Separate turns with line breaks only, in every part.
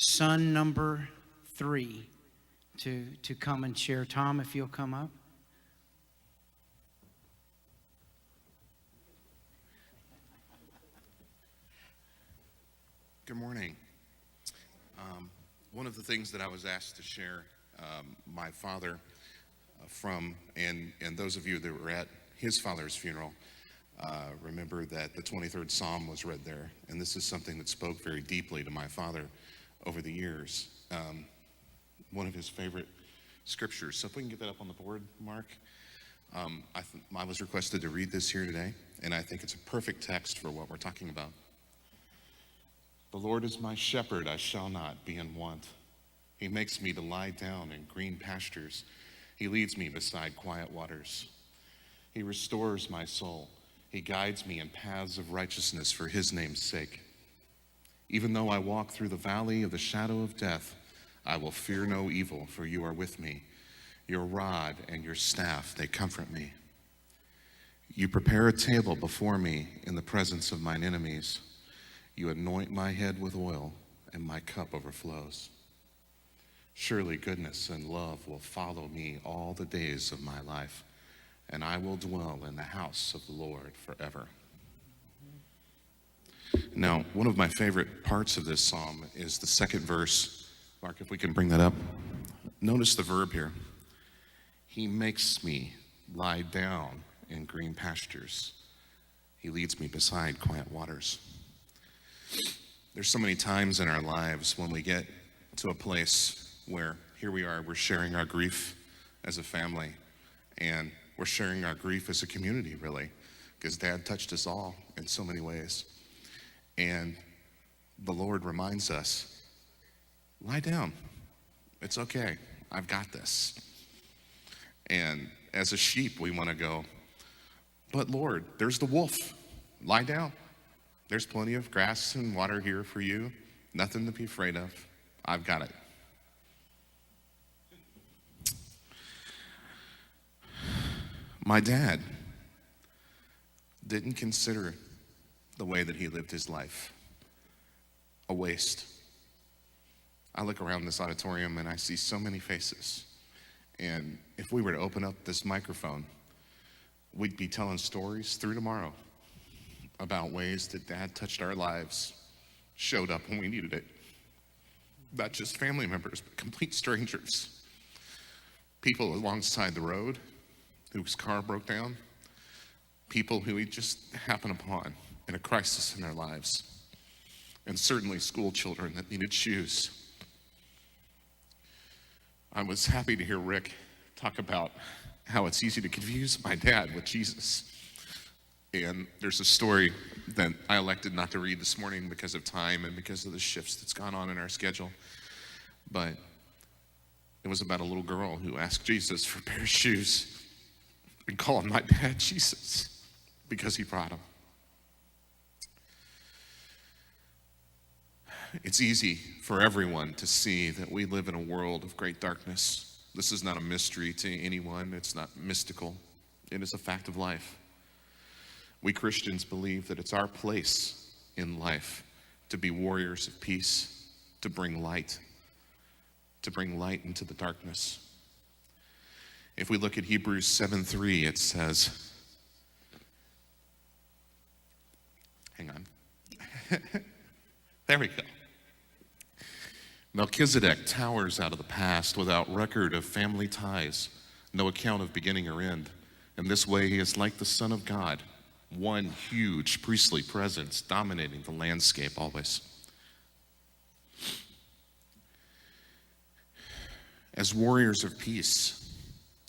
son number 3 to come and share. Thom, if you'll come up.
Good morning. One of the things that I was asked to share, my father from, and those of you that were at his father's funeral, remember that the 23rd Psalm was read there, and this is something that spoke very deeply to my father over the years. One of his favorite scriptures. So if we can get that up on the board, Mark. I was requested to read this here today, and I think it's a perfect text for what we're talking about. The Lord is my shepherd, I shall not be in want. He makes me to lie down in green pastures. He leads me beside quiet waters. He restores my soul. He guides me in paths of righteousness for his name's sake. Even though I walk through the valley of the shadow of death, I will fear no evil, for you are with me. Your rod and your staff, they comfort me. You prepare a table before me in the presence of mine enemies. You anoint my head with oil, and my cup overflows. Surely goodness and love will follow me all the days of my life, and I will dwell in the house of the Lord forever. Now, one of my favorite parts of this psalm is the second verse. Mark, if we can bring that up. Notice the verb here. He makes me lie down in green pastures. He leads me beside quiet waters. There's so many times in our lives when we get to a place where here we are, we're sharing our grief as a family, and we're sharing our grief as a community, really, because Dad touched us all in so many ways. And the Lord reminds us, lie down. It's okay. I've got this. And as a sheep, we want to go, but Lord, there's the wolf. Lie down. There's plenty of grass and water here for you. Nothing to be afraid of. I've got it. My dad didn't consider the way that he lived his life a waste. I look around this auditorium and I see so many faces. And if we were to open up this microphone, we'd be telling stories through tomorrow about ways that Dad touched our lives, showed up when we needed it. Not just family members, but complete strangers. People alongside the road whose car broke down. People who he just happened upon in a crisis in their lives. And certainly school children that needed shoes. I was happy to hear Rick talk about how it's easy to confuse my dad with Jesus. And there's a story that I elected not to read this morning because of time and because of the shifts that's gone on in our schedule. But it was about a little girl who asked Jesus for a pair of shoes and called my dad Jesus because he brought them. It's easy for everyone to see that we live in a world of great darkness. This is not a mystery to anyone. It's not mystical. It is a fact of life. We Christians believe that it's our place in life to be warriors of peace, to bring light into the darkness. If we look at Hebrews 7:3, it says, hang on. There we go. Melchizedek towers out of the past without record of family ties, no account of beginning or end. In this way, he is like the Son of God, one huge priestly presence dominating the landscape always. As warriors of peace,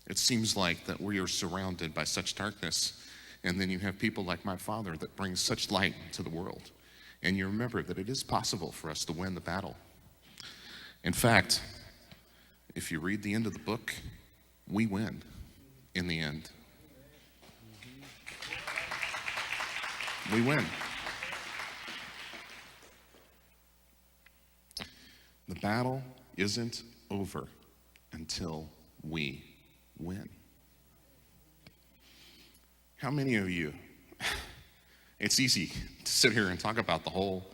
it seems like that we are surrounded by such darkness, and then you have people like my father that bring such light to the world. And you remember that it is possible for us to win the battle. In fact, if you read the end of the book, we win in the end. We win. The battle isn't over until we win. How many of you, it's easy to sit here and talk about the whole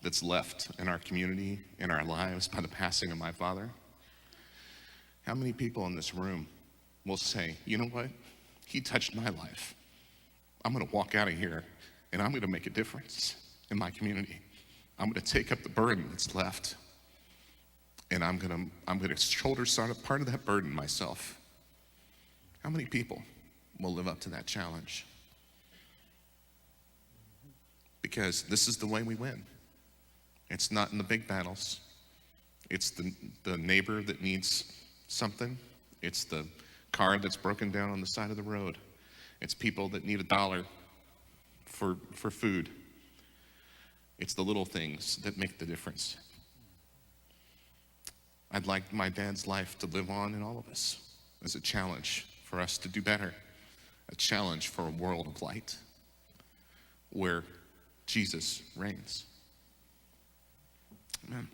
that's left in our community, in our lives by the passing of my father? How many people in this room will say, you know what? He touched my life. I'm going to walk out of here and I'm going to make a difference in my community. I'm going to take up the burden that's left, and I'm going to shoulder part of that burden myself. How many people will live up to that challenge? Because this is the way we win. It's not in the big battles. It's the neighbor that needs something. It's the car that's broken down on the side of the road. It's people that need $1 for food. It's the little things that make the difference. I'd like my dad's life to live on in all of us as a challenge for us to do better, a challenge for a world of light where Jesus reigns. Amen.